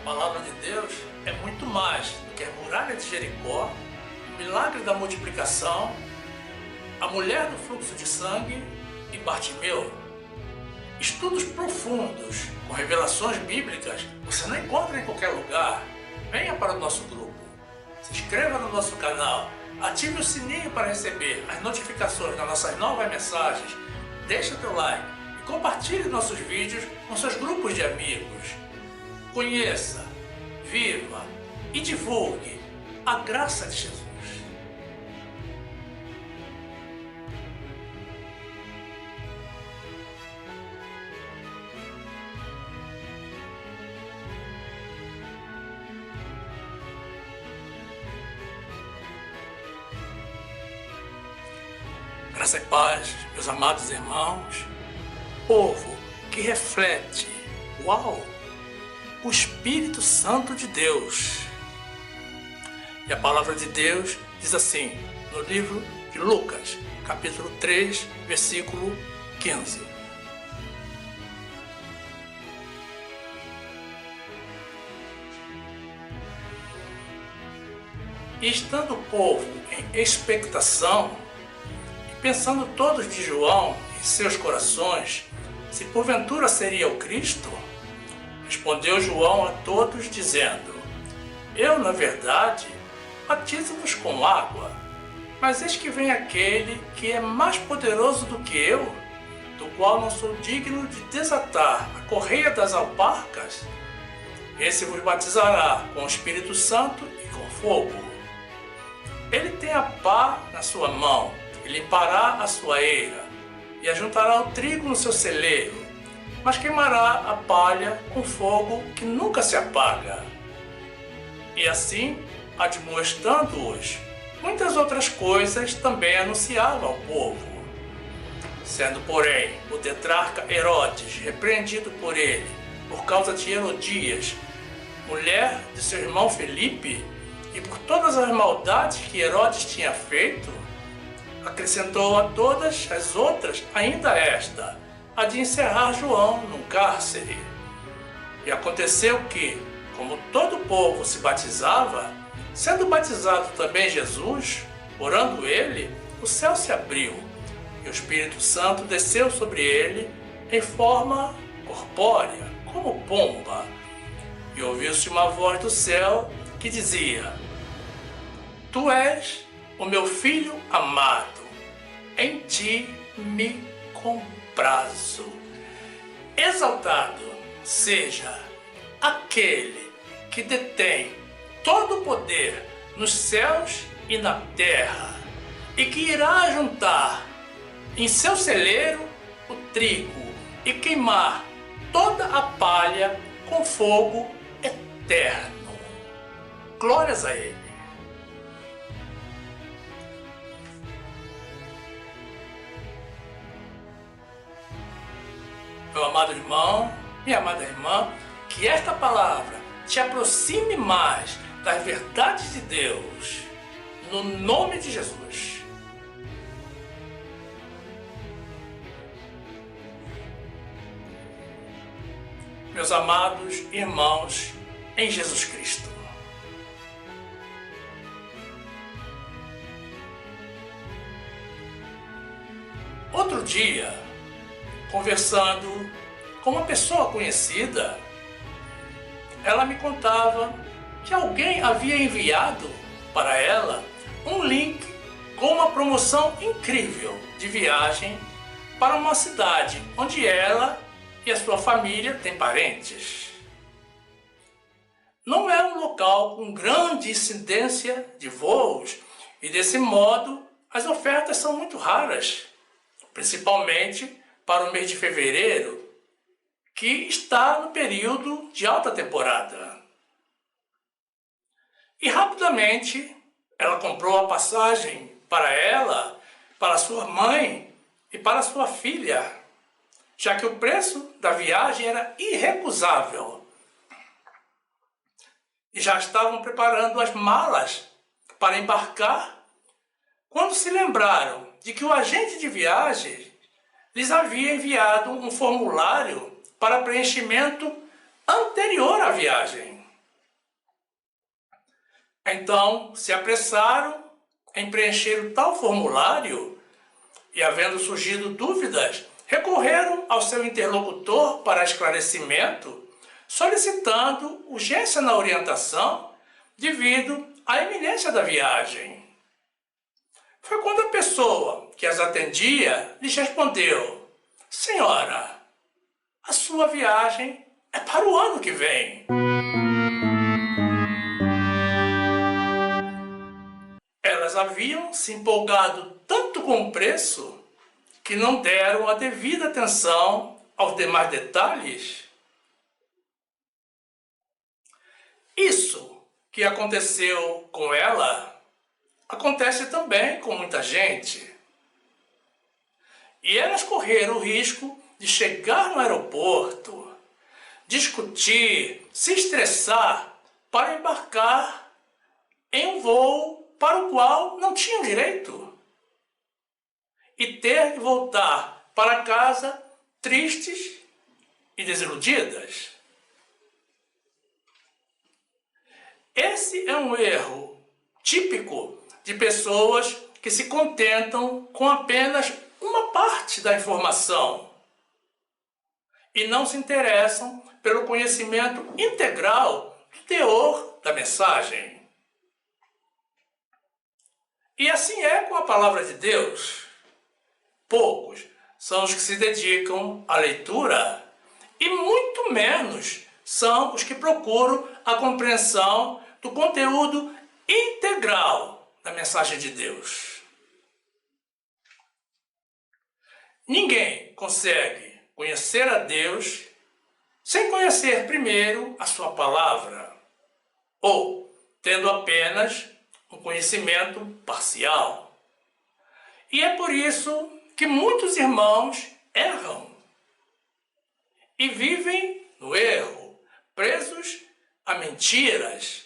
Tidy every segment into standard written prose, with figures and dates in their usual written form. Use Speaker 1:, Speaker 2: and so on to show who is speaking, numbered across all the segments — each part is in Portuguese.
Speaker 1: palavra de Deus é muito mais do que a muralha de Jericó, o milagre da multiplicação, a mulher do fluxo de sangue e Bartimeu. Estudos profundos com revelações bíblicas você não encontra em qualquer lugar. Venha para o nosso grupo, se inscreva no nosso canal, ative o sininho para receber as notificações das nossas novas mensagens, deixe o teu like e compartilhe nossos vídeos com seus grupos de amigos. Conheça, viva e divulgue a graça de Jesus. Graça e paz, meus amados irmãos, povo que reflete, o Espírito Santo de Deus. E a palavra de Deus diz assim, no livro de Lucas, capítulo 3, versículo 15. E estando o povo em expectação, pensando todos de João em seus corações, se porventura seria o Cristo, respondeu João a todos dizendo: Eu, na verdade, batizo-vos com água, mas eis que vem aquele que é mais poderoso do que eu, do qual não sou digno de desatar a correia das alparcas. Esse vos batizará com o Espírito Santo e com fogo. Ele tem a pá na sua mão, e limpará a sua eira, e ajuntará o trigo no seu celeiro, mas queimará a palha com fogo que nunca se apaga. E assim, admoestando-os, muitas outras coisas também anunciava ao povo. Sendo, porém, o tetrarca Herodes repreendido por ele, por causa de Herodias, mulher de seu irmão Felipe, e por todas as maldades que Herodes tinha feito, acrescentou a todas as outras ainda esta, a de encerrar João num cárcere. E aconteceu que, como todo o povo se batizava, sendo batizado também Jesus, orando ele, o céu se abriu, e o Espírito Santo desceu sobre ele em forma corpórea, como pomba. E ouviu-se uma voz do céu que dizia: Tu és o meu filho amado, em ti me comprazo. Exaltado seja aquele que detém todo o poder nos céus e na terra, e que irá juntar em seu celeiro o trigo e queimar toda a palha com fogo eterno. Glórias a ele. Meu amado irmão, minha amada irmã, que esta palavra te aproxime mais das verdades de Deus, no nome de Jesus. Meus amados irmãos em Jesus Cristo, outro dia, conversando com uma pessoa conhecida, ela me contava que alguém havia enviado para ela um link com uma promoção incrível de viagem para uma cidade onde ela e a sua família têm parentes. Não é um local com grande incidência de voos e, desse modo, as ofertas são muito raras, principalmente para o mês de fevereiro, que está no período de alta temporada. E rapidamente ela comprou a passagem para ela, para sua mãe e para sua filha, já que o preço da viagem era irrecusável. E já estavam preparando as malas para embarcar, quando se lembraram de que o agente de viagem lhes havia enviado um formulário para preenchimento anterior à viagem. Então se apressaram em preencher o tal formulário e, havendo surgido dúvidas, recorreram ao seu interlocutor para esclarecimento, solicitando urgência na orientação devido à iminência da viagem. Foi quando a pessoa que as atendia lhes respondeu: Senhora, a sua viagem é para o ano que vem. Elas haviam se empolgado tanto com o preço que não deram a devida atenção aos demais detalhes. Isso que aconteceu com ela acontece também com muita gente. E elas correram o risco de chegar no aeroporto, discutir, se estressar para embarcar em um voo para o qual não tinham direito e ter que voltar para casa tristes e desiludidas. Esse é um erro típico de pessoas que se contentam com apenas uma parte da informação e não se interessam pelo conhecimento integral do teor da mensagem. E assim é com a palavra de Deus. Poucos são os que se dedicam à leitura e muito menos são os que procuram a compreensão do conteúdo integral da mensagem de Deus. Ninguém consegue conhecer a Deus sem conhecer primeiro a sua palavra, ou tendo apenas um conhecimento parcial. E é por isso que muitos irmãos erram e vivem no erro, presos a mentiras,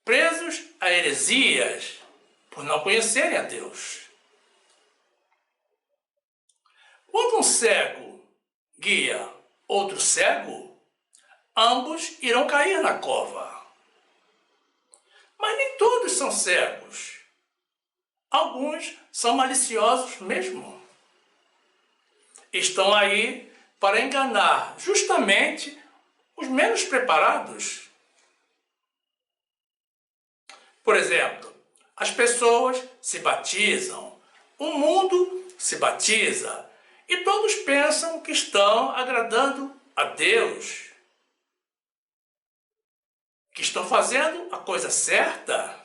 Speaker 1: presos a heresias, por não conhecerem a Deus. Quando um cego guia outro cego, ambos irão cair na cova. Mas nem todos são cegos. Alguns são maliciosos mesmo. Estão aí para enganar justamente os menos preparados. Por exemplo, as pessoas se batizam, o mundo se batiza e todos pensam que estão agradando a Deus, que estão fazendo a coisa certa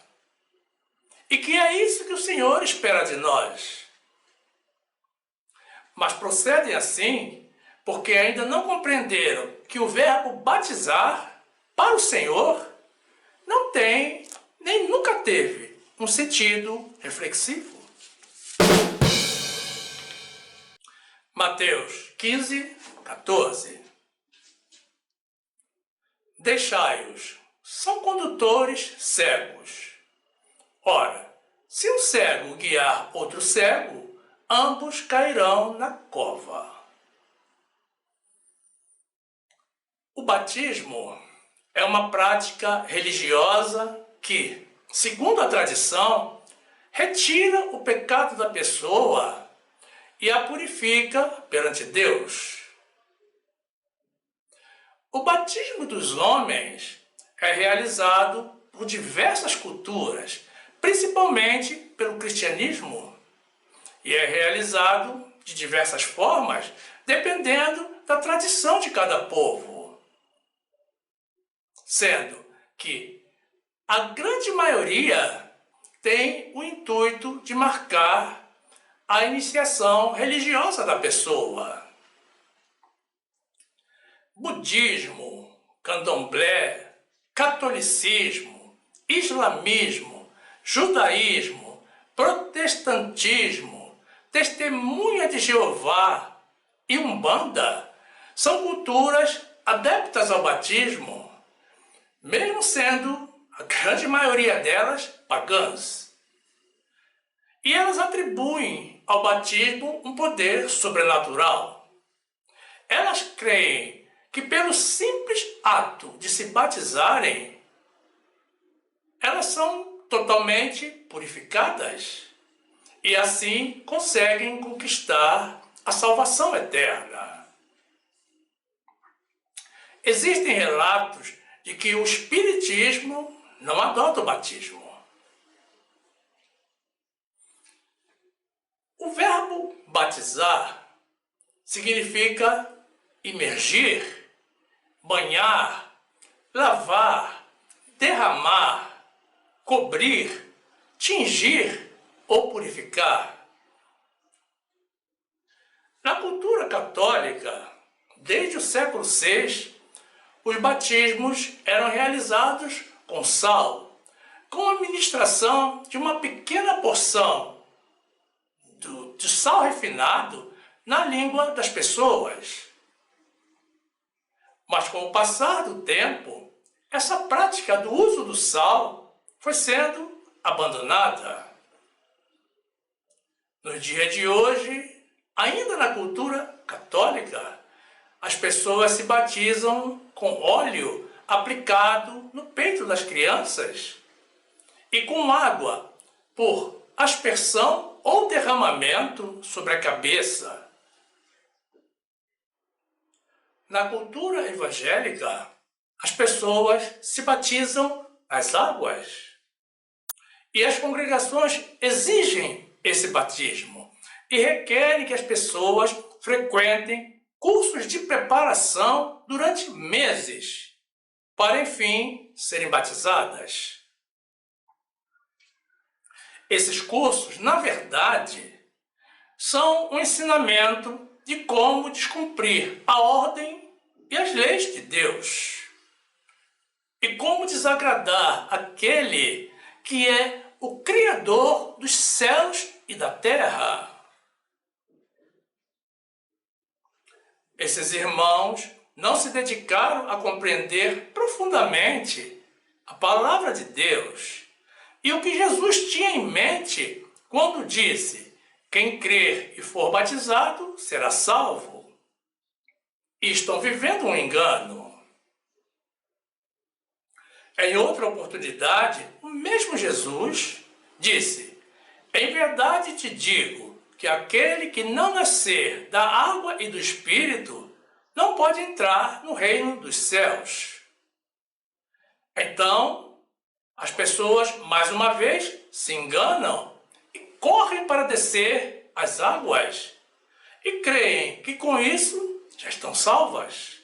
Speaker 1: e que é isso que o Senhor espera de nós. Mas procedem assim porque ainda não compreenderam que o verbo batizar para o Senhor não tem, nem nunca teve, um sentido reflexivo. Mateus 15, 14. Deixai-os, são condutores cegos. Ora, se um cego guiar outro cego, ambos cairão na cova. O batismo é uma prática religiosa que, segundo a tradição, retira o pecado da pessoa e a purifica perante Deus. O batismo dos homens é realizado por diversas culturas, principalmente pelo cristianismo, e é realizado de diversas formas, dependendo da tradição de cada povo. Sendo que a grande maioria tem o intuito de marcar a iniciação religiosa da pessoa. Budismo, candomblé, catolicismo, islamismo, judaísmo, protestantismo, testemunha de Jeová e Umbanda são culturas adeptas ao batismo, mesmo sendo a grande maioria delas pagãs. E elas atribuem ao batismo um poder sobrenatural. Elas creem que pelo simples ato de se batizarem, elas são totalmente purificadas e assim conseguem conquistar a salvação eterna. Existem relatos de que o Espiritismo não adota o batismo. O verbo batizar significa imergir, banhar, lavar, derramar, cobrir, tingir ou purificar. Na cultura católica, desde o século VI, os batismos eram realizados com sal, com a ministração de uma pequena porção de sal refinado na língua das pessoas. Mas com o passar do tempo, essa prática do uso do sal foi sendo abandonada. No dia de hoje, ainda na cultura católica, as pessoas se batizam com óleo aplicado no peito das crianças e com água por aspersão ou derramamento sobre a cabeça. Na cultura evangélica, as pessoas se batizam nas águas. E as congregações exigem esse batismo e requerem que as pessoas frequentem cursos de preparação durante meses, para enfim serem batizadas. Esses cursos, na verdade, são um ensinamento de como descumprir a ordem e as leis de Deus, e como desagradar aquele que é o Criador dos céus e da terra. Esses irmãos não se dedicaram a compreender profundamente a palavra de Deus e o que Jesus tinha em mente quando disse: quem crer e for batizado será salvo. E estão vivendo um engano. Em outra oportunidade, o mesmo Jesus disse: em verdade te digo que aquele que não nascer da água e do Espírito não pode entrar no reino dos céus. Então, as pessoas, mais uma vez, se enganam e correm para descer as águas e creem que com isso já estão salvas.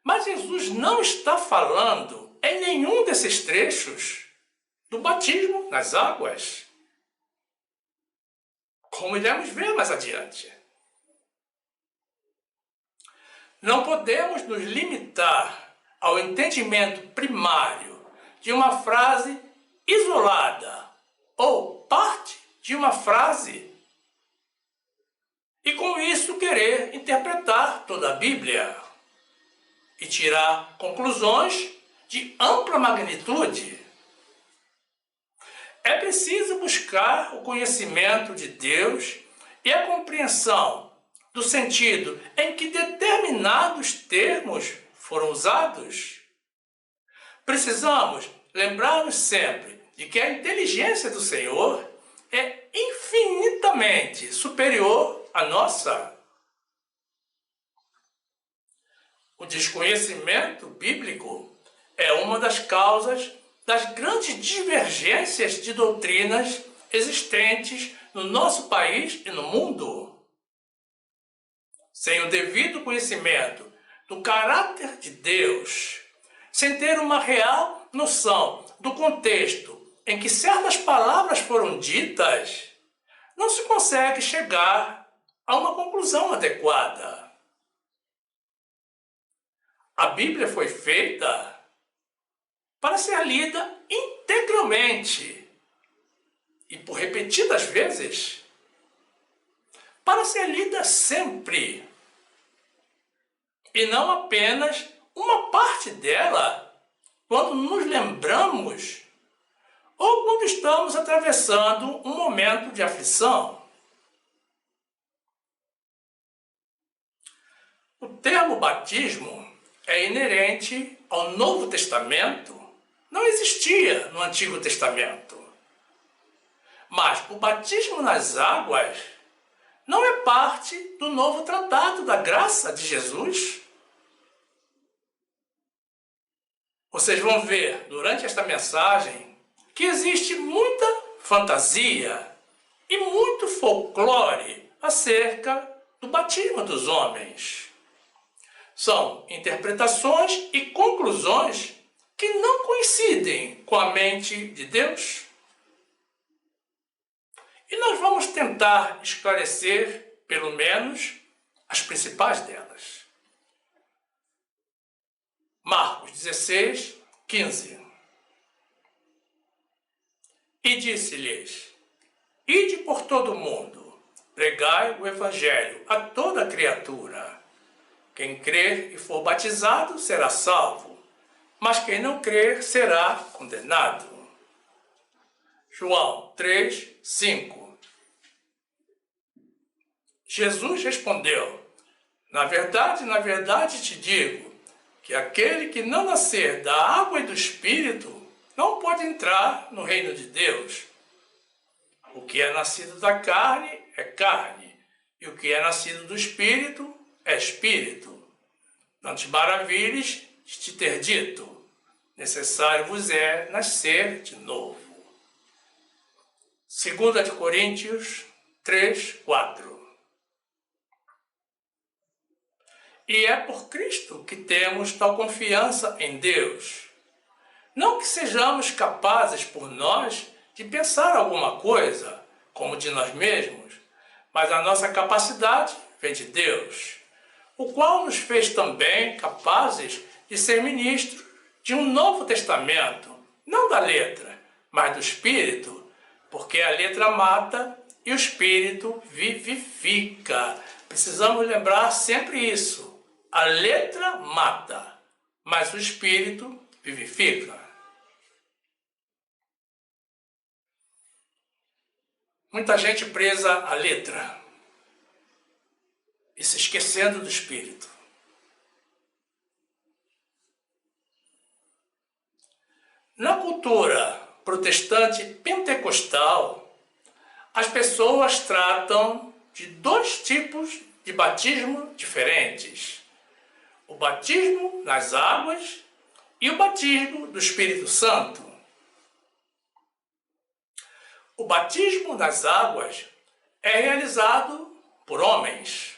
Speaker 1: Mas Jesus não está falando em nenhum desses trechos do batismo nas águas, como iremos ver mais adiante. Não podemos nos limitar ao entendimento primário de uma frase isolada ou parte de uma frase e com isso querer interpretar toda a Bíblia e tirar conclusões de ampla magnitude. É preciso buscar o conhecimento de Deus e a compreensão do sentido em que determinados termos foram usados. Precisamos lembrar-nos sempre de que a inteligência do Senhor é infinitamente superior à nossa. O desconhecimento bíblico é uma das causas das grandes divergências de doutrinas existentes no nosso país e no mundo. Sem o devido conhecimento do caráter de Deus, sem ter uma real noção do contexto em que certas palavras foram ditas, não se consegue chegar a uma conclusão adequada. A Bíblia foi feita para ser lida integralmente e por repetidas vezes, para ser lida sempre, e não apenas uma parte dela quando nos lembramos ou quando estamos atravessando um momento de aflição. O termo batismo é inerente ao Novo Testamento não existia no Antigo Testamento. Mas o batismo nas águas não é parte do novo tratado da graça de Jesus. Vocês vão ver durante esta mensagem que existe muita fantasia e muito folclore acerca do batismo dos homens. São interpretações e conclusões que não coincidem com a mente de Deus. E nós vamos tentar esclarecer, pelo menos, as principais delas. Marcos 16, 15. E disse-lhes: Ide por todo o mundo, pregai o evangelho a toda criatura. Quem crer e for batizado será salvo, mas quem não crer será condenado. João 3, 5. Jesus respondeu: na verdade te digo, que aquele que não nascer da água e do Espírito não pode entrar no reino de Deus. O que é nascido da carne é carne, e o que é nascido do Espírito é Espírito. Não te maravilhes de te ter dito: necessário vos é nascer de novo. 2 Coríntios 3, 4. E é por Cristo que temos tal confiança em Deus. Não que sejamos capazes por nós de pensar alguma coisa, como de nós mesmos, mas a nossa capacidade vem de Deus, o qual nos fez também capazes de ser ministros de um novo testamento, não da letra, mas do Espírito, porque a letra mata e o Espírito vivifica. Precisamos lembrar sempre isso. A letra mata, mas o Espírito vivifica. Muita gente presa à letra e se esquecendo do Espírito. Na cultura protestante pentecostal, as pessoas tratam de dois tipos de batismo diferentes: o batismo nas águas e o batismo do Espírito Santo. O batismo nas águas é realizado por homens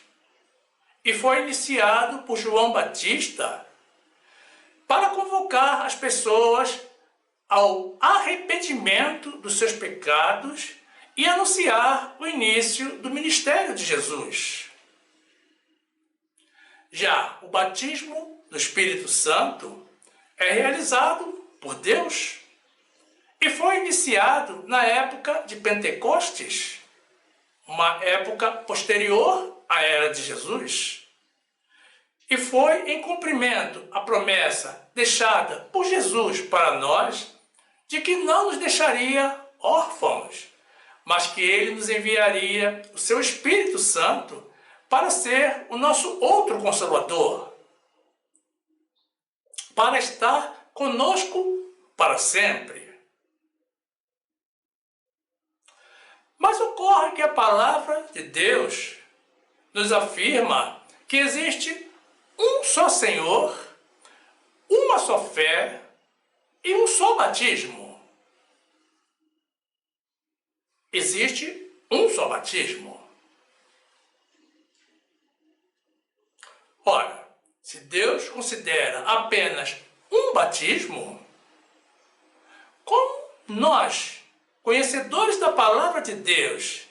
Speaker 1: e foi iniciado por João Batista para convocar as pessoas ao arrependimento dos seus pecados e anunciar o início do ministério de Jesus. Já o batismo do Espírito Santo é realizado por Deus e foi iniciado na época de Pentecostes, uma época posterior à era de Jesus, e foi em cumprimento à promessa deixada por Jesus para nós de que não nos deixaria órfãos, mas que Ele nos enviaria o seu Espírito Santo para ser o nosso outro Consolador, para estar conosco para sempre. Mas ocorre que a palavra de Deus nos afirma que existe um só Senhor, uma só fé e um só batismo. Existe um só batismo. Ora, se Deus considera apenas um batismo, como nós, conhecedores da palavra de Deus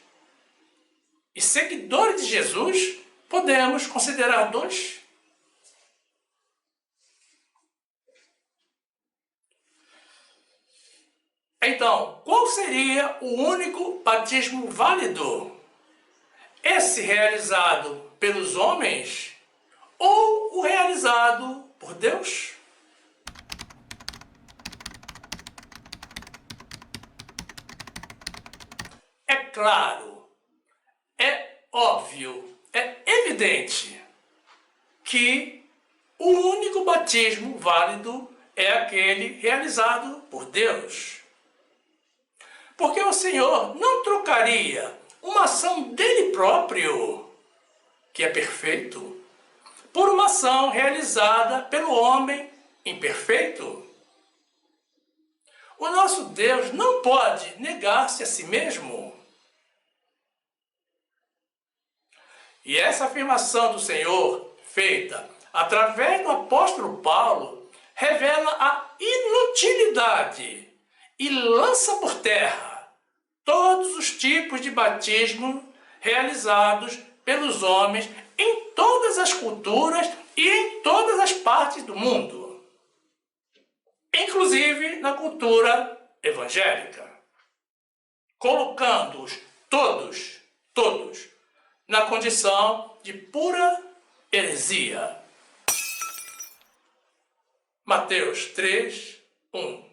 Speaker 1: e seguidores de Jesus, podemos considerar dois? Então, qual seria o único batismo válido? Esse realizado pelos homens ou o realizado por Deus? É claro, é óbvio, é evidente que o único batismo válido é aquele realizado por Deus. Porque o Senhor não trocaria uma ação dele próprio, que é perfeito, por uma ação realizada pelo homem imperfeito. O nosso Deus não pode negar-se a si mesmo. E essa afirmação do Senhor, feita através do apóstolo Paulo, revela a inutilidade e lança por terra todos os tipos de batismo realizados pelos homens em todas as culturas e em todas as partes do mundo, inclusive na cultura evangélica, colocando-os todos, na condição de pura heresia. Mateus 3, 1.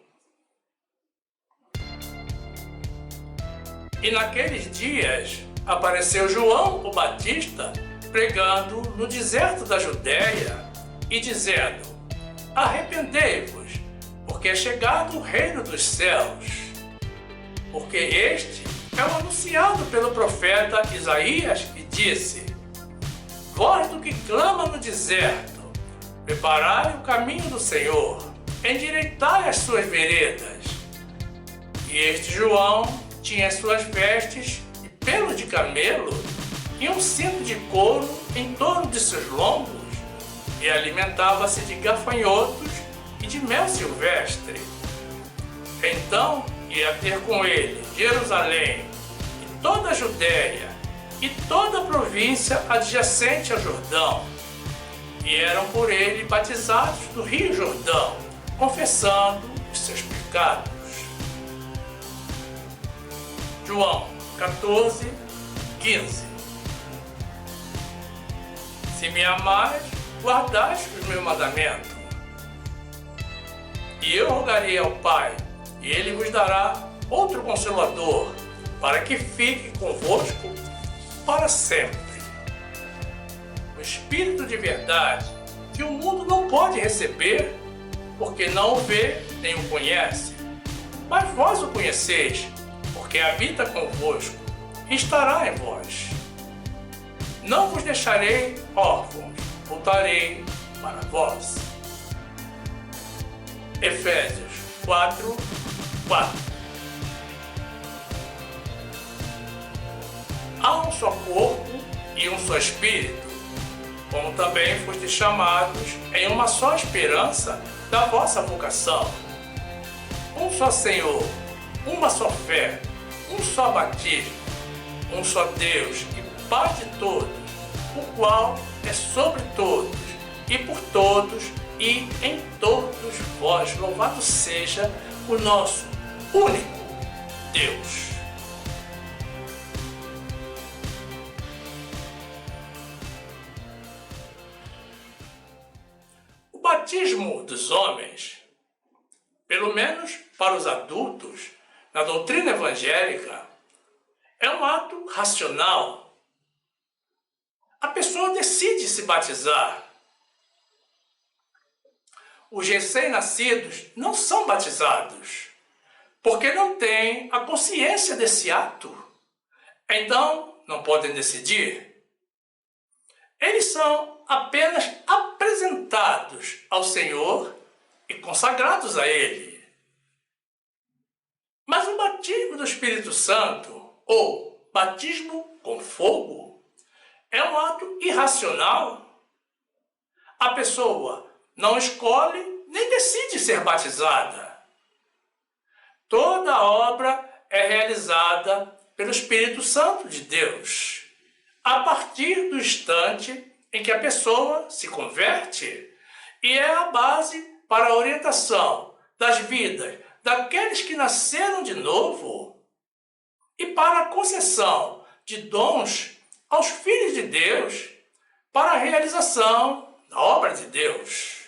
Speaker 1: E naqueles dias apareceu João o Batista pregando no deserto da Judéia e dizendo: arrependei-vos, porque é chegado o reino dos céus. Porque este é o anunciado pelo profeta Isaías, que disse: voz do que clama no deserto, preparai o caminho do Senhor, endireitai as suas veredas. E este João tinha as suas vestes de pelo de camelo e um cinto de couro em torno de seus lombos, e alimentava-se de gafanhotos e de mel silvestre. Então ia ter com ele Jerusalém, e toda a Judéia, e toda a província adjacente ao Jordão, e eram por ele batizados no Rio Jordão, confessando os seus pecados. João 14, 15. Se me amais, guardais os meus mandamentos. E eu rogarei ao Pai, e ele vos dará outro Consolador, para que fique convosco para sempre. O Espírito de verdade, que o mundo não pode receber, porque não o vê nem o conhece. Mas vós o conheceis, porque habita convosco e estará em vós. Não vos deixarei órfãos, voltarei para vós. Efésios 4, 4. Há um só corpo e um só Espírito, como também fostes chamados em uma só esperança da vossa vocação. Um só Senhor, uma só fé, um só batismo, um só Deus e Pai de todos, o qual é sobre todos e por todos e em todos vós. Louvado seja o nosso único Deus. O batismo dos homens, pelo menos para os adultos, na doutrina evangélica, é um ato racional. A pessoa decide se batizar. Os recém-nascidos não são batizados, porque não têm a consciência desse ato. Então, não podem decidir. Eles são apenas apresentados ao Senhor e consagrados a Ele. Mas o batismo do Espírito Santo, ou batismo com fogo, é um ato irracional. A pessoa não escolhe nem decide ser batizada. Toda a obra é realizada pelo Espírito Santo de Deus, a partir do instante em que a pessoa se converte, e é a base para a orientação das vidas daqueles que nasceram de novo e para a concessão de dons aos filhos de Deus para a realização da obra de Deus.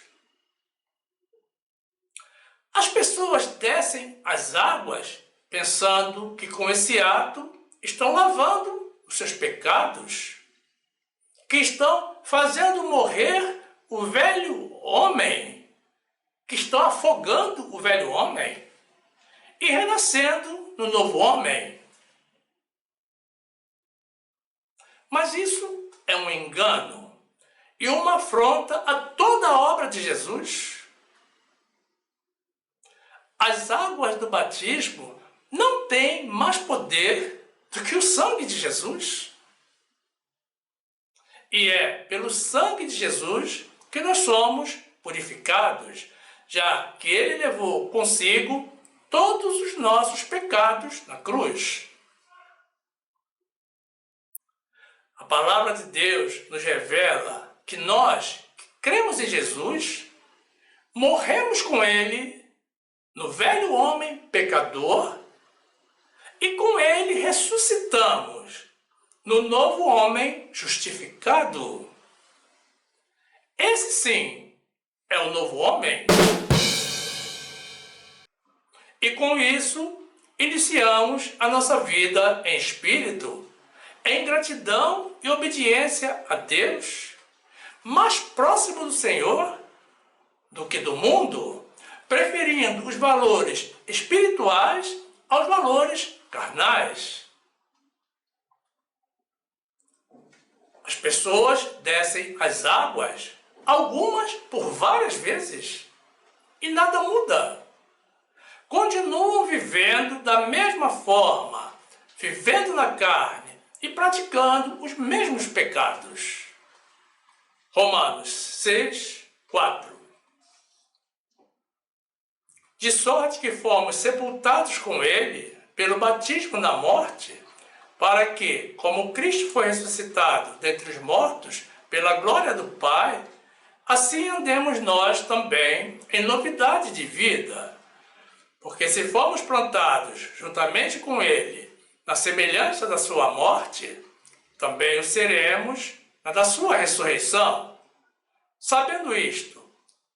Speaker 1: As pessoas descem às águas pensando que com esse ato estão lavando os seus pecados, que estão fazendo morrer o velho homem que estão afogando o velho homem e renascendo no novo homem. Mas isso é um engano e uma afronta a toda a obra de Jesus. As águas do batismo não têm mais poder do que o sangue de Jesus. E é pelo sangue de Jesus que nós somos purificados, já que ele levou consigo todos os nossos pecados na cruz. A palavra de Deus nos revela que nós, que cremos em Jesus, morremos com ele no velho homem pecador e com ele ressuscitamos no novo homem justificado. Esse sim é o novo homem. E com isso, iniciamos a nossa vida em espírito, em gratidão e obediência a Deus, mais próximo do Senhor do que do mundo, preferindo os valores espirituais aos valores carnais. As pessoas descem as águas, algumas por várias vezes, e nada muda. Continuam vivendo da mesma forma, vivendo na carne e praticando os mesmos pecados. Romanos 6, 4. De sorte que fomos sepultados com ele pelo batismo na morte, para que, como Cristo foi ressuscitado dentre os mortos pela glória do Pai, assim andemos nós também em novidade de vida. Porque se formos plantados juntamente com ele na semelhança da sua morte, também o seremos na da sua ressurreição. Sabendo isto,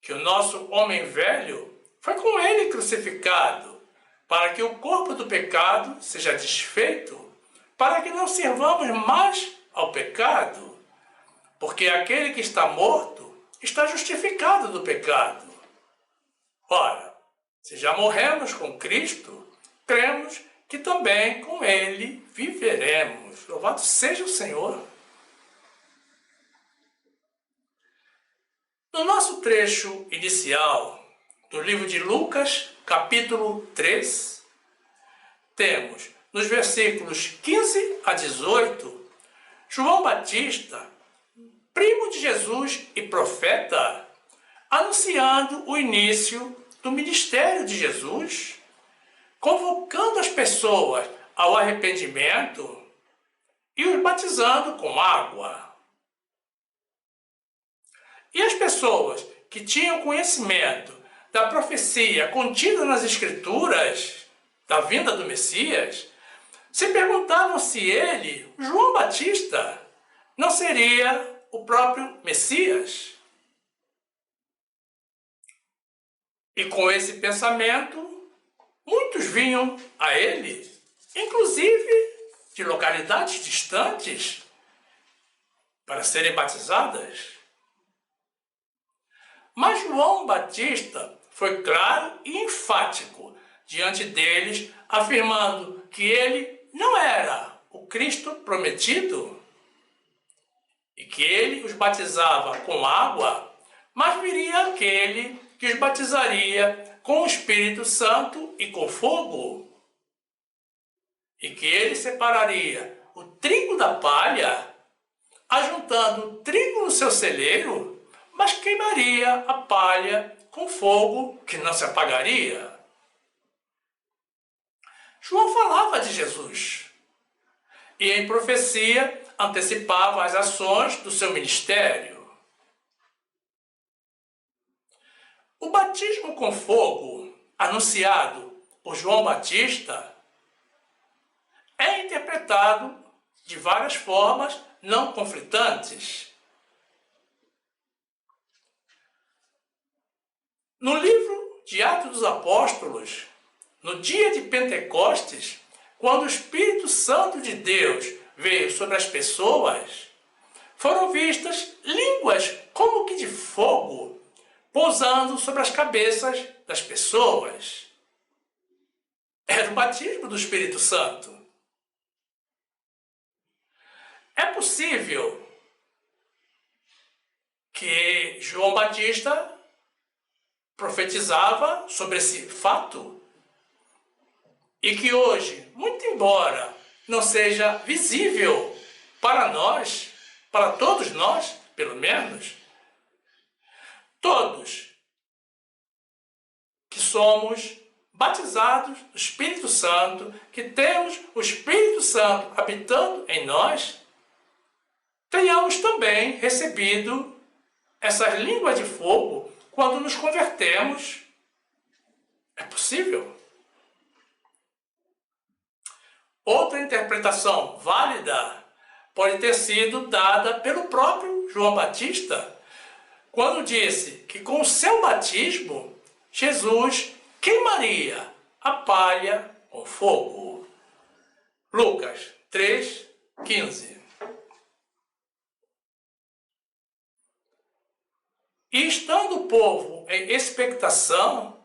Speaker 1: que o nosso homem velho foi com ele crucificado, para que o corpo do pecado seja desfeito, para que não sirvamos mais ao pecado, porque aquele que está morto está justificado do pecado. Ora, se já morremos com Cristo, cremos que também com ele viveremos. Louvado seja o Senhor. No nosso trecho inicial do livro de Lucas, capítulo 3, temos nos versículos 15 a 18, João Batista, primo de Jesus e profeta, anunciando o início do ministério de Jesus, convocando as pessoas ao arrependimento e os batizando com água. E as pessoas que tinham conhecimento da profecia contida nas Escrituras, da vinda do Messias, se perguntavam se ele, João Batista, não seria o próprio Messias. E com esse pensamento, muitos vinham a ele, inclusive de localidades distantes, para serem batizadas. Mas João Batista foi claro e enfático diante deles, afirmando que ele não era o Cristo prometido e que ele os batizava com água, mas viria aquele que os batizaria com o Espírito Santo e com fogo, e que ele separaria o trigo da palha, ajuntando o trigo no seu celeiro, mas queimaria a palha com fogo que não se apagaria. João falava de Jesus e em profecia antecipava as ações do seu ministério. O batismo com fogo, anunciado por João Batista, é interpretado de várias formas não conflitantes. No livro de Atos dos Apóstolos, no dia de Pentecostes, quando o Espírito Santo de Deus veio sobre as pessoas, foram vistas línguas como que de fogo, pousando sobre as cabeças das pessoas. Era o batismo do Espírito Santo. É possível que João Batista profetizava sobre esse fato e que hoje, muito embora não seja visível para nós, para todos nós, pelo menos, todos que somos batizados do Espírito Santo, que temos o Espírito Santo habitando em nós, tenhamos também recebido essas línguas de fogo quando nos convertemos. É possível. Outra interpretação válida pode ter sido dada pelo próprio João Batista, quando disse que com o seu batismo, Jesus queimaria a palha com fogo. Lucas 3:15. E estando o povo em expectação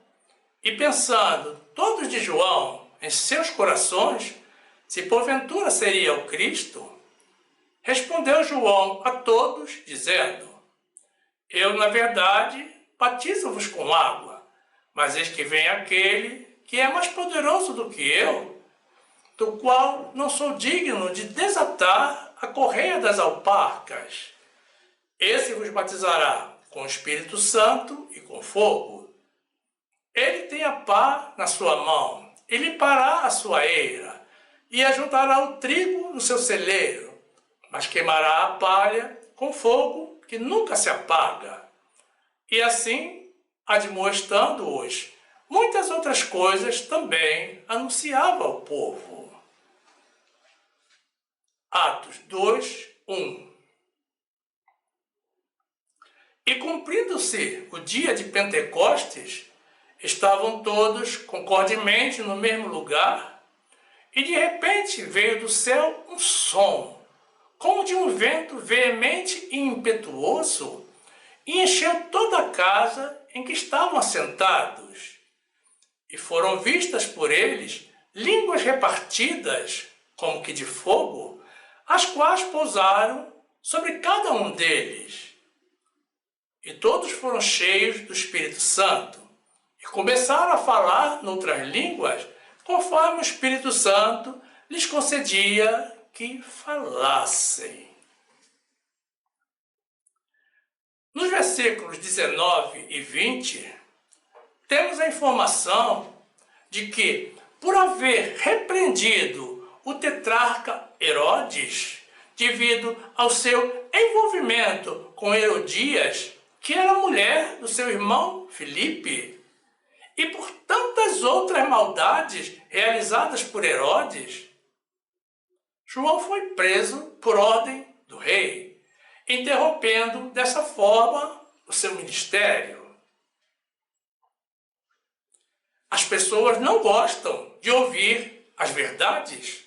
Speaker 1: e pensando todos de João em seus corações, se porventura seria o Cristo, respondeu João a todos, dizendo: Eu, na verdade, batizo-vos com água, mas eis que vem aquele que é mais poderoso do que eu, do qual não sou digno de desatar a correia das alparcas. Esse vos batizará com o Espírito Santo e com fogo. Ele tem a pá na sua mão, e limpará a sua eira, e ajuntará o trigo no seu celeiro, mas queimará a palha com fogo que nunca se apaga. E assim, admoestando-os, muitas outras coisas também anunciava ao povo. Atos 2:1. E cumprindo-se o dia de Pentecostes, estavam todos concordemente no mesmo lugar, e de repente veio do céu um som, como de um vento veemente e impetuoso, e encheu toda a casa em que estavam assentados. E foram vistas por eles línguas repartidas, como que de fogo, as quais pousaram sobre cada um deles. E todos foram cheios do Espírito Santo, e começaram a falar noutras línguas, conforme o Espírito Santo lhes concedia que falassem. Nos versículos 19 e 20, temos a informação de que, por haver repreendido o tetrarca Herodes, devido ao seu envolvimento com Herodias, que era mulher do seu irmão Filipe, e por tantas outras maldades realizadas por Herodes, João foi preso por ordem do rei, interrompendo dessa forma o seu ministério. As pessoas não gostam de ouvir as verdades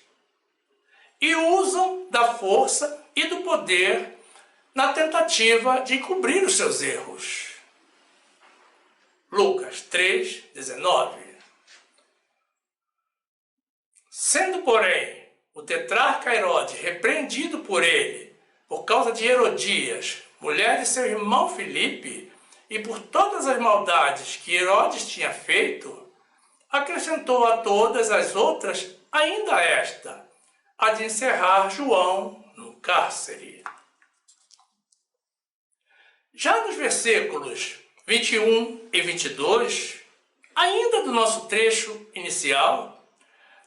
Speaker 1: e usam da força e do poder na tentativa de encobrir os seus erros. Lucas 3:19. Sendo, porém, o tetrarca Herodes repreendido por ele, por causa de Herodias, mulher de seu irmão Filipe, e por todas as maldades que Herodes tinha feito, acrescentou a todas as outras ainda esta, a de encerrar João no cárcere. Já nos versículos 21 e 22, ainda do nosso trecho inicial,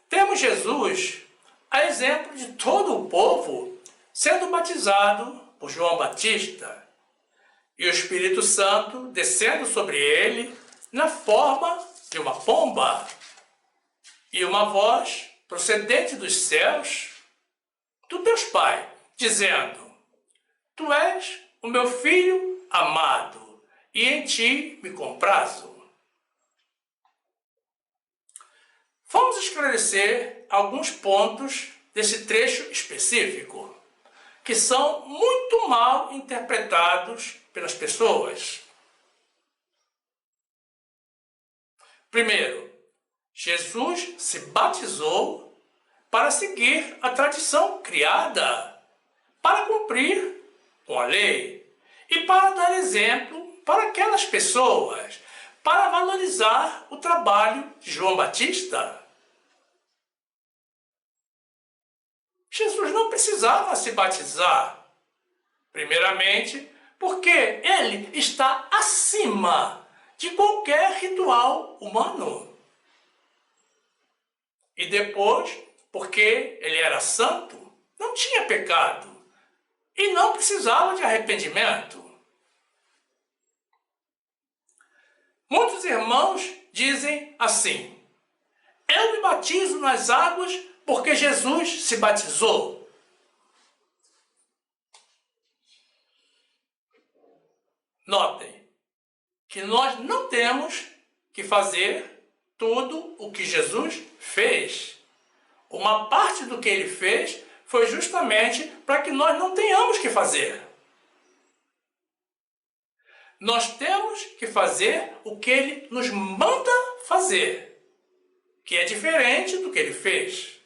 Speaker 1: temos Jesus, a exemplo de todo o povo, sendo batizado por João Batista, e o Espírito Santo descendo sobre ele na forma de uma pomba, e uma voz procedente dos céus, do Deus Pai, dizendo: Tu és o meu Filho amado, e em ti me comprazo. Vamos esclarecer alguns pontos desse trecho específico, que são muito mal interpretados pelas pessoas. Primeiro, Jesus se batizou para seguir a tradição criada, para cumprir com a lei e para dar exemplo para aquelas pessoas, para valorizar o trabalho de João Batista. Jesus não precisava se batizar, primeiramente, porque ele está acima de qualquer ritual humano. E depois, porque ele era santo, não tinha pecado e não precisava de arrependimento. Muitos irmãos dizem assim: eu me batizo nas águas porque Jesus se batizou. Notem que nós não temos que fazer tudo o que Jesus fez. Uma parte do que ele fez foi justamente para que nós não tenhamos que fazer. Nós temos que fazer o que ele nos manda fazer, que é diferente do que ele fez.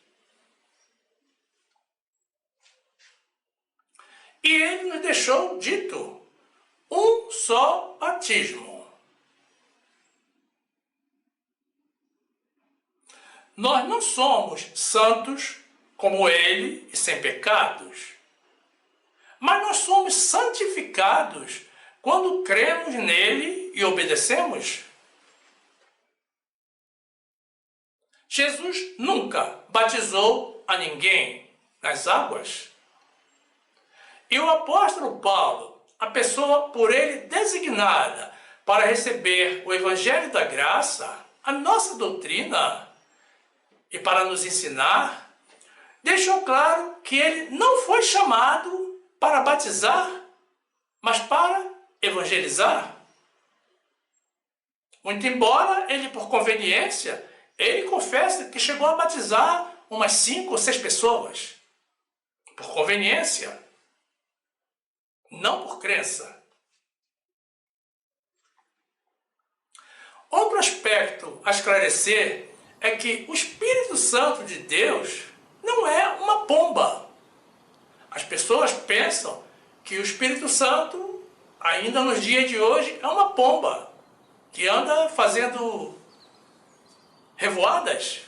Speaker 1: E ele nos deixou dito: um só batismo. Nós não somos santos como ele e sem pecados, mas nós somos santificados quando cremos nele e obedecemos. Jesus nunca batizou a ninguém nas águas. E o apóstolo Paulo, a pessoa por ele designada para receber o Evangelho da Graça, a nossa doutrina, e para nos ensinar, deixou claro que ele não foi chamado para batizar, mas para evangelizar. Muito embora ele, por conveniência, ele confessa que chegou a batizar umas 5 ou 6 pessoas. Por conveniência. Não por crença. Outro aspecto a esclarecer é que o Espírito Santo de Deus não é uma pomba. As pessoas pensam que o Espírito Santo, ainda nos dias de hoje, é uma pomba que anda fazendo revoadas.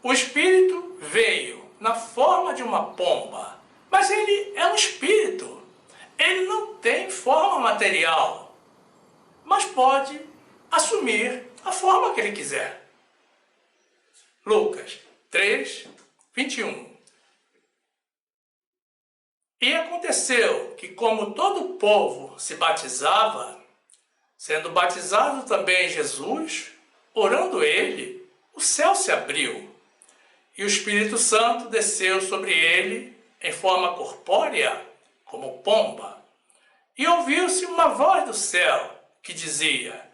Speaker 1: O Espírito veio na forma de uma pomba, mas ele é um espírito. Ele não tem forma material, mas pode assumir a forma que ele quiser. Lucas 3, 21. E aconteceu que, como todo o povo se batizava, sendo batizado também Jesus, orando ele, o céu se abriu, e o Espírito Santo desceu sobre ele em forma corpórea, como pomba. E ouviu-se uma voz do céu que dizia: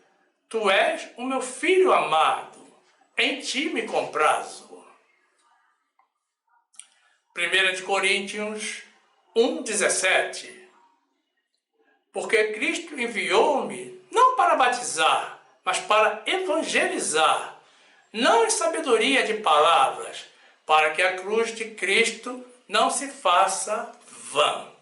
Speaker 1: Tu és o meu filho amado, em ti me comprazo. 1 Coríntios 1,17. Porque Cristo enviou-me não para batizar, mas para evangelizar, não em sabedoria de palavras, para que a cruz de Cristo não se faça vã.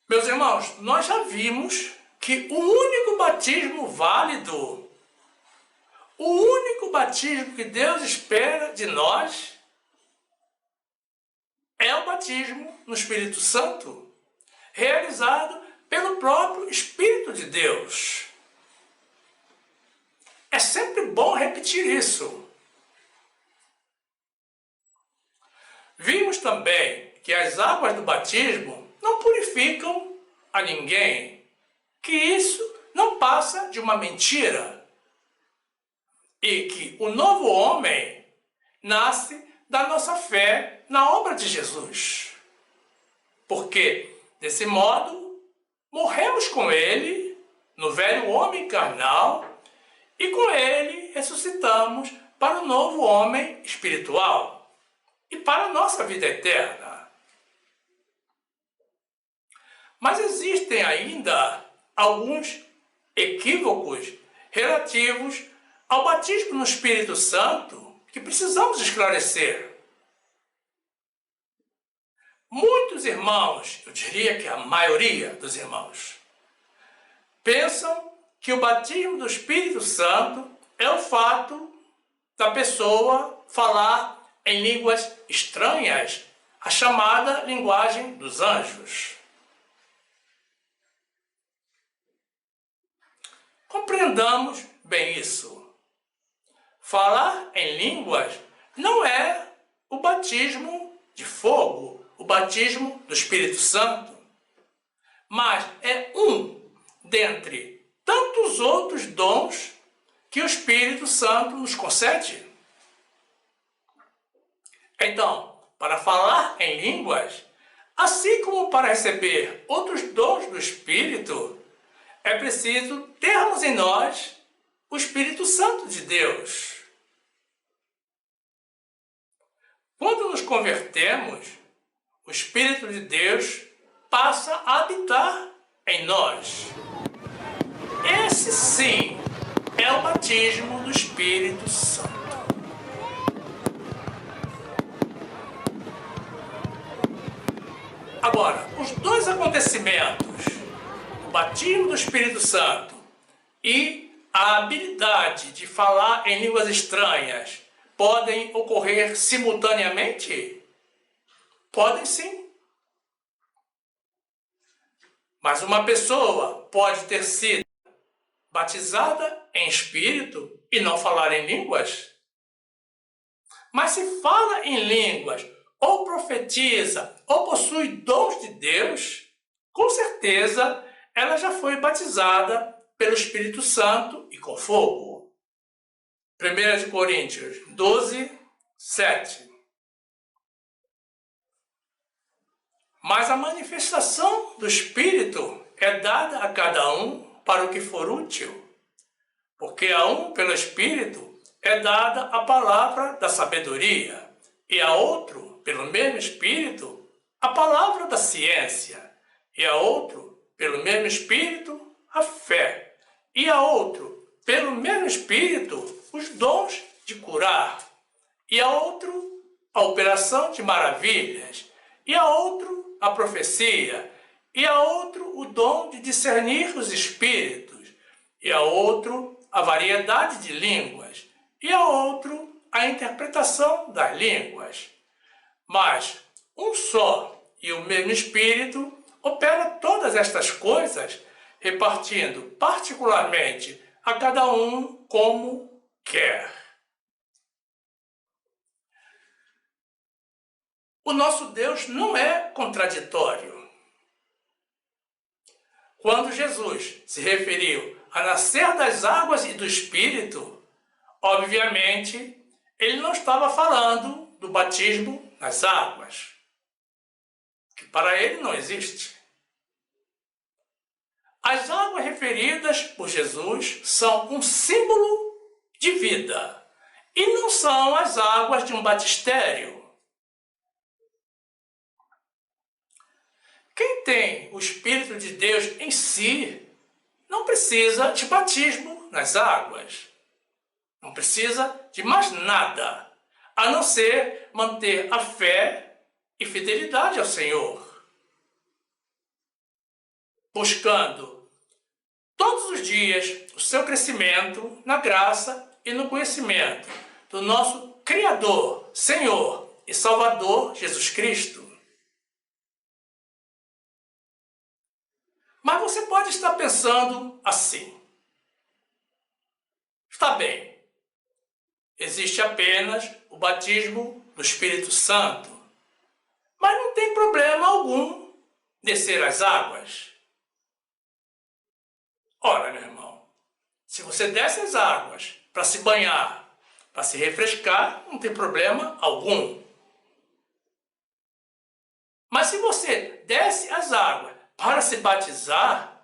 Speaker 1: Meus irmãos, nós já vimos que o único batismo válido, o único batismo que Deus espera de nós é o batismo no Espírito Santo, realizado pelo próprio Espírito de Deus. É sempre bom repetir isso. Vimos também que as águas do batismo não purificam a ninguém, que isso não passa de uma mentira e que o novo homem nasce da nossa fé na obra de Jesus. Porque, desse modo, morremos com ele no velho homem carnal e com ele ressuscitamos para o novo homem espiritual e para a nossa vida eterna. Mas existem ainda alguns equívocos relativos ao batismo no Espírito Santo que precisamos esclarecer. Muitos irmãos, eu diria que a maioria dos irmãos, pensam que o batismo do Espírito Santo é o fato da pessoa falar em línguas estranhas, a chamada linguagem dos anjos. Compreendamos bem isso. Falar em línguas não é o batismo de fogo, o batismo do Espírito Santo, mas é um dentre tantos outros dons que o Espírito Santo nos concede. Então, para falar em línguas, assim como para receber outros dons do Espírito, é preciso termos em nós o Espírito Santo de Deus. Quando nos convertemos, o Espírito de Deus passa a habitar em nós. Esse sim é o batismo do Espírito Santo. Agora, os dois acontecimentos, o batismo do Espírito Santo e a habilidade de falar em línguas estranhas, podem ocorrer simultaneamente? Podem sim. Mas uma pessoa pode ter sido batizada em espírito e não falar em línguas? Mas se fala em línguas, ou profetiza, ou possui dons de Deus, com certeza ela já foi batizada pelo Espírito Santo e com fogo. 1 Coríntios 12, 7. Mas a manifestação do Espírito é dada a cada um para o que for útil, porque a um, pelo Espírito, é dada a palavra da sabedoria, e a outro, pelo mesmo Espírito, a palavra da ciência, e a outro, pelo mesmo Espírito, a fé, e a outro, pelo mesmo Espírito, os dons de curar, e a outro, a operação de maravilhas, e a outro, a profecia, e a outro, o dom de discernir os espíritos, e a outro, a variedade de línguas, e a outro, a interpretação das línguas. Mas um só e o mesmo Espírito opera todas estas coisas, repartindo particularmente a cada um como quer. O nosso Deus não é contraditório. Quando Jesus se referiu a nascer das águas e do Espírito, obviamente, ele não estava falando do batismo nas águas, que para ele não existe. As águas referidas por Jesus são um símbolo de vida e não são as águas de um batistério. Quem tem o Espírito de Deus em si não precisa de batismo nas águas. Não precisa de mais nada, a não ser manter a fé e fidelidade ao Senhor, buscando todos os dias o seu crescimento na graça e no conhecimento do nosso Criador, Senhor e Salvador Jesus Cristo. Mas você pode estar pensando assim: está bem, existe apenas o batismo do Espírito Santo, mas não tem problema algum descer as águas. Ora, meu irmão, se você desce as águas para se banhar, para se refrescar, não tem problema algum. Mas se você desce as águas para se batizar,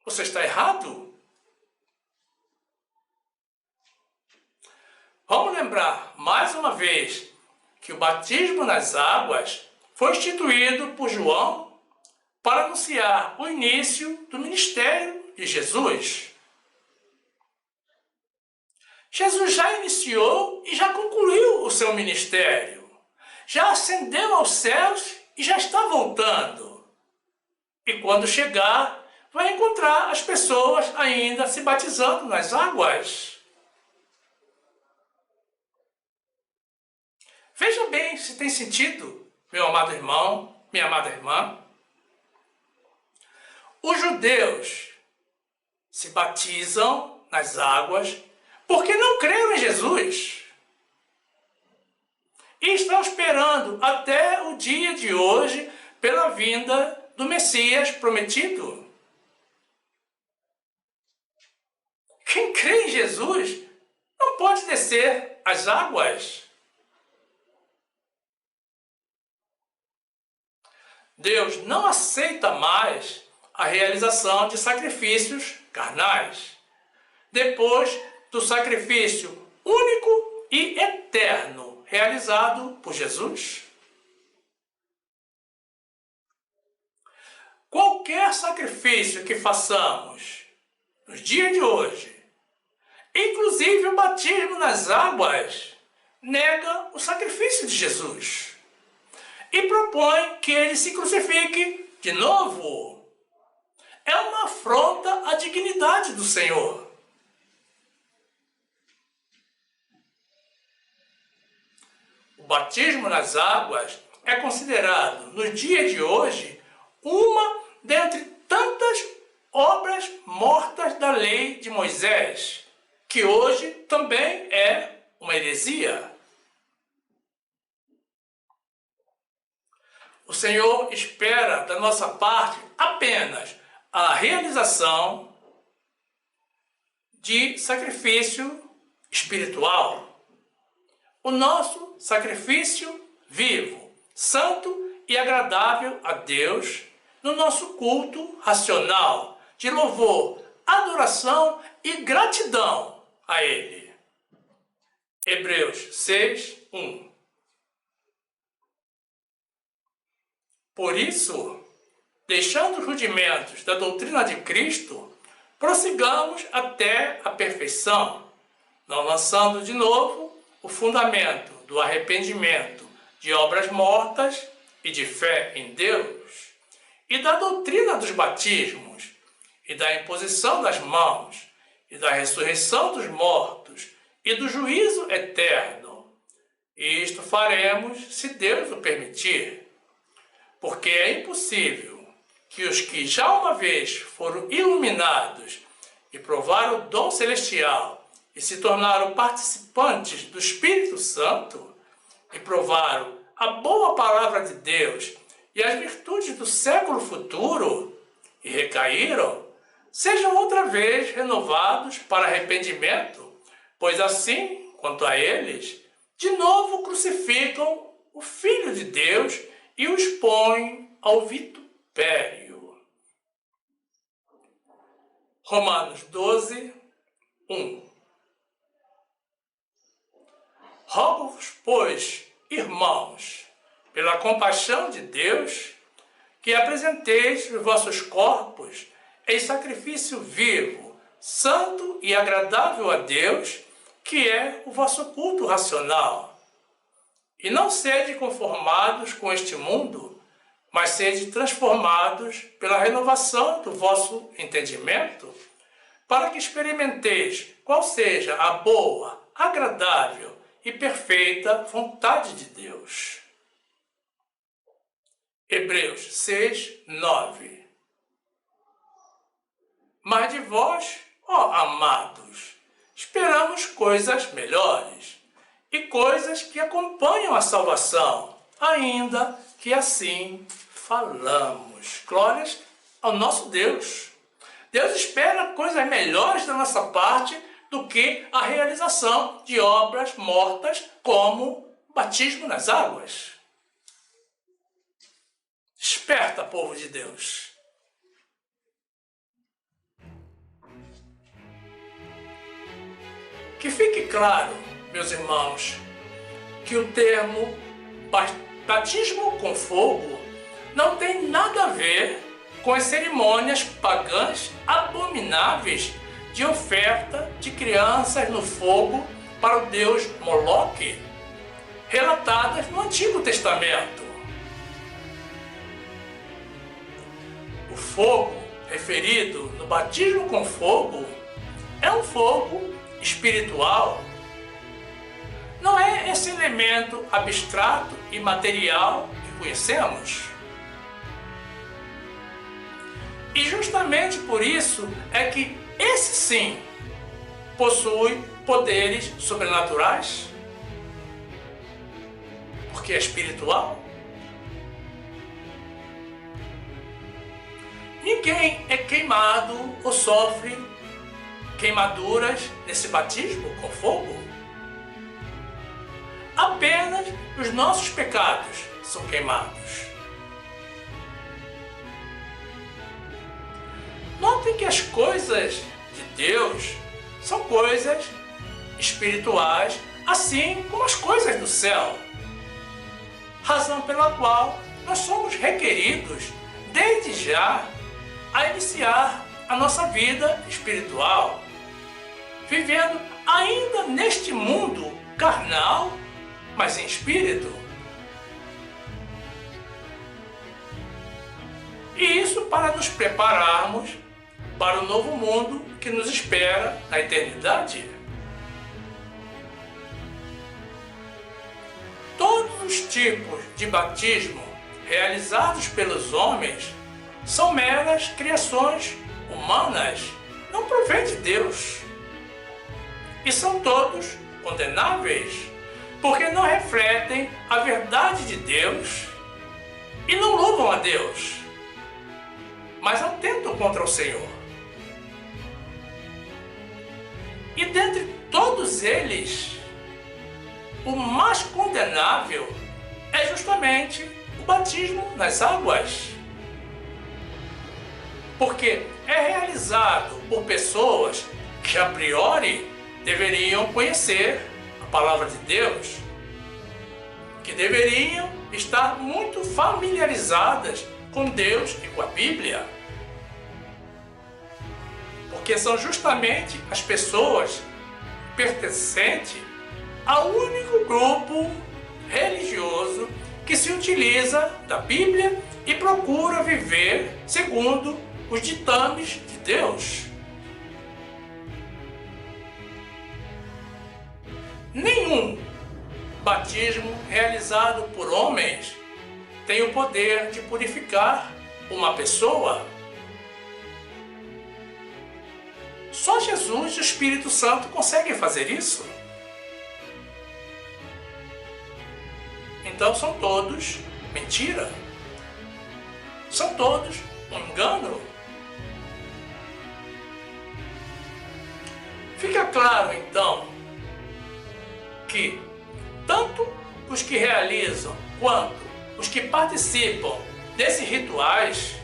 Speaker 1: você está errado. Vamos lembrar mais uma vez que o batismo nas águas foi instituído por João para anunciar o início do ministério de Jesus. Jesus já iniciou e já concluiu o seu ministério. Já ascendeu aos céus e já está voltando. E quando chegar, vai encontrar as pessoas ainda se batizando nas águas. Veja bem se tem sentido, meu amado irmão, minha amada irmã. Os judeus se batizam nas águas porque não creram em Jesus. E estão esperando até o dia de hoje pela vinda do Messias prometido. Quem crê em Jesus não pode descer as águas. Deus não aceita mais a realização de sacrifícios carnais, depois do sacrifício único e eterno realizado por Jesus. Qualquer sacrifício que façamos nos dias de hoje, inclusive o batismo nas águas, nega o sacrifício de Jesus e propõe que ele se crucifique de novo. É uma afronta à dignidade do Senhor. O batismo nas águas é considerado, nos dias de hoje, uma dentre tantas obras mortas da lei de Moisés, que hoje também é uma heresia. O Senhor espera da nossa parte apenas a realização de sacrifício espiritual. O nosso sacrifício vivo, santo e agradável a Deus, no nosso culto racional, de louvor, adoração e gratidão a Ele. Hebreus 6, 1. Por isso, deixando os rudimentos da doutrina de Cristo, prossigamos até a perfeição, não lançando de novo o fundamento do arrependimento de obras mortas e de fé em Deus, e da doutrina dos batismos, e da imposição das mãos, e da ressurreição dos mortos, e do juízo eterno. E isto faremos, se Deus o permitir, porque é impossível que os que já uma vez foram iluminados e provaram o dom celestial e se tornaram participantes do Espírito Santo e provaram a boa palavra de Deus e as virtudes do século futuro e recaíram, sejam outra vez renovados para arrependimento, pois assim, quanto a eles, de novo crucificam o Filho de Deus e o expõem ao vitupério. Romanos 12, 1. Rogo-vos, pois, irmãos, pela compaixão de Deus, que apresenteis os vossos corpos em sacrifício vivo, santo e agradável a Deus, que é o vosso culto racional. E não sede conformados com este mundo, mas sede transformados pela renovação do vosso entendimento, para que experimenteis qual seja a boa, agradável e perfeita vontade de Deus. Hebreus 6, 9. Mas de vós, ó amados, esperamos coisas melhores e coisas que acompanham a salvação, ainda que assim falamos. Glórias ao nosso Deus. Deus espera coisas melhores da nossa parte do que a realização de obras mortas como batismo nas águas. Desperta, povo de Deus. Que fique claro, meus irmãos, que o termo batismo com fogo não tem nada a ver com as cerimônias pagãs abomináveis de oferta de crianças no fogo para o deus Moloque, relatadas no Antigo Testamento. O fogo referido no batismo com fogo é um fogo espiritual. Não é esse elemento abstrato e material que conhecemos. E justamente por isso é que esse sim possui poderes sobrenaturais, porque é espiritual. Ninguém é queimado ou sofre queimaduras nesse batismo com fogo. Apenas os nossos pecados são queimados. Notem que as coisas de Deus são coisas espirituais, assim como as coisas do céu. Razão pela qual nós somos requeridos, desde já, a iniciar a nossa vida espiritual, vivendo ainda neste mundo carnal, mas em espírito. E isso para nos prepararmos para o novo mundo que nos espera na eternidade. Todos os tipos de batismo realizados pelos homens são meras criações humanas, não provém de Deus. E são todos condenáveis, porque não refletem a verdade de Deus e não louvam a Deus, mas atentam contra o Senhor. E dentre todos eles, o mais condenável é justamente o batismo nas águas. Porque é realizado por pessoas que a priori deveriam conhecer a palavra de Deus, que deveriam estar muito familiarizadas com Deus e com a Bíblia. Porque são justamente as pessoas pertencentes ao único grupo religioso que se utiliza da Bíblia e procura viver segundo os ditames de Deus. Nenhum batismo realizado por homens tem o poder de purificar uma pessoa. Só Jesus e o Espírito Santo conseguem fazer isso. Então são todos mentira. São todos um engano. Fica claro, então, que tanto os que realizam quanto os que participam desses rituais,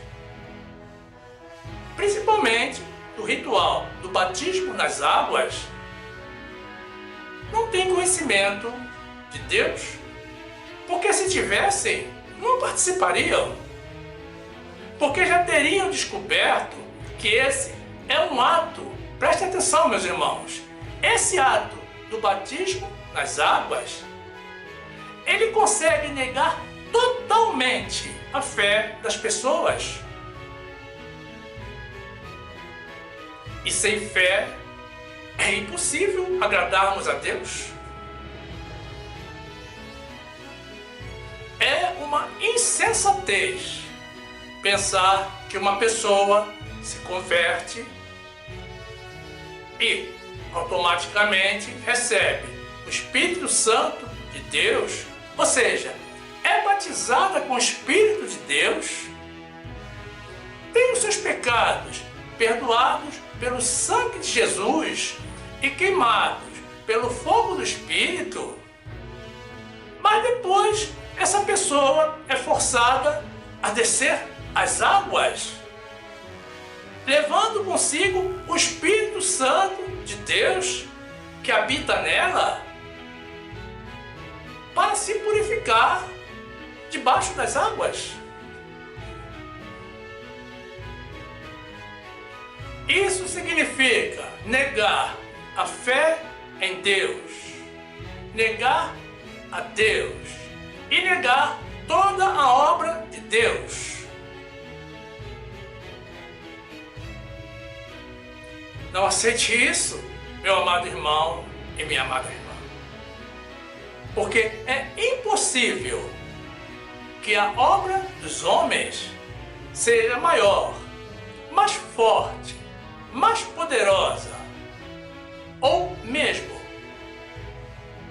Speaker 1: principalmente do ritual do batismo nas águas, não têm conhecimento de Deus, porque se tivessem, não participariam, porque já teriam descoberto que esse é um ato. Preste atenção, meus irmãos, esse ato do batismo nas águas, ele consegue negar totalmente a fé das pessoas. E sem fé é impossível agradarmos a Deus. É uma insensatez pensar que uma pessoa se converte e automaticamente recebe o Espírito Santo de Deus, ou seja, é batizada com o Espírito de Deus, tem os seus pecados perdoados pelo sangue de Jesus e queimados pelo fogo do Espírito, mas depois essa pessoa é forçada a descer as águas, levando consigo o Espírito Santo de Deus que habita nela, para se purificar debaixo das águas. Isso significa negar a fé em Deus, negar a Deus e negar toda a obra de Deus. Não aceite isso, meu amado irmão e minha amada irmã. Porque é impossível que a obra dos homens seja maior, mais forte, mais poderosa, ou mesmo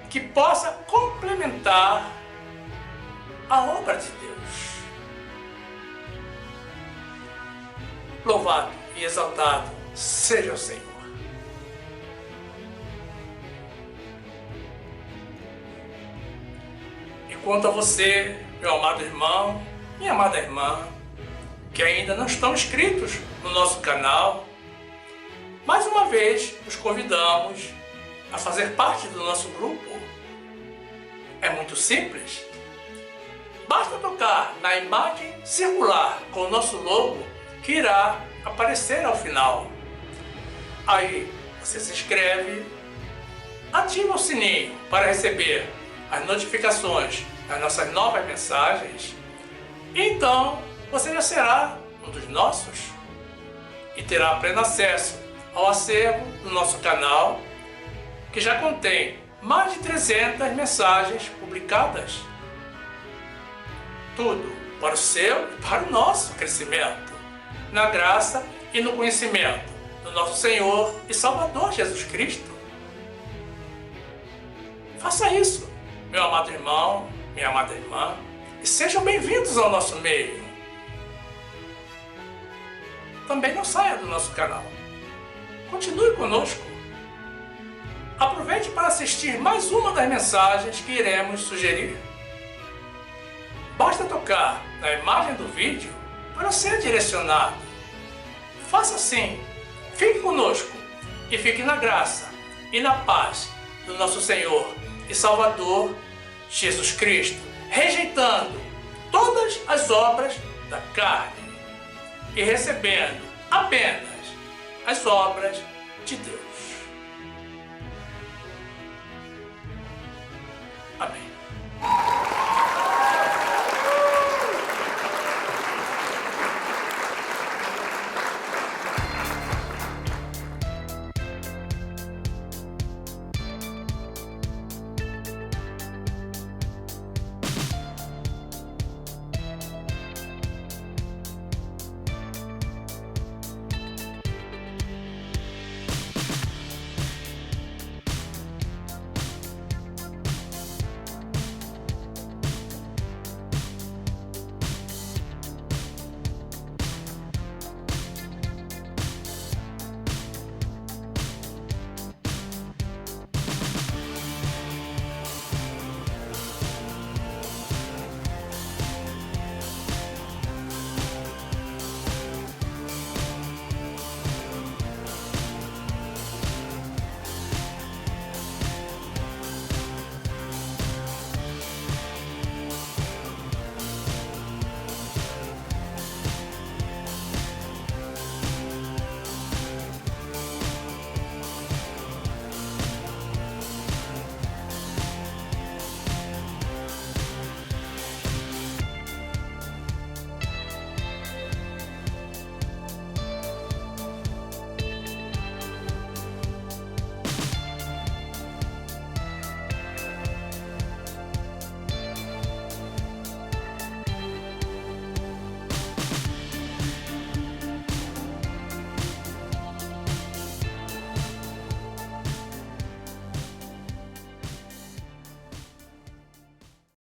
Speaker 1: que possa complementar a obra de Deus. Louvado e exaltado seja o Senhor. E quanto a você, meu amado irmão, minha amada irmã, que ainda não estão inscritos no nosso canal, mais uma vez os convidamos a fazer parte do nosso grupo. É muito simples. Basta tocar na imagem circular com o nosso logo que irá aparecer ao final. Aí você se inscreve, ativa o sininho para receber as notificações das nossas novas mensagens, e então você já será um dos nossos e terá pleno acesso ao acervo do nosso canal, que já contém mais de 300 mensagens publicadas. Tudo para o seu e para o nosso crescimento, na graça e no conhecimento do nosso Senhor e Salvador Jesus Cristo. Faça isso, meu amado irmão, minha amada irmã, e sejam bem-vindos ao nosso meio. Também não saia do nosso canal. Continue conosco. Aproveite para assistir mais uma das mensagens que iremos sugerir. Basta tocar na imagem do vídeo para ser direcionado. Faça assim. Fique conosco e fique na graça e na paz do nosso Senhor e Salvador Jesus Cristo, rejeitando todas as obras da carne e recebendo apenas as obras de Deus.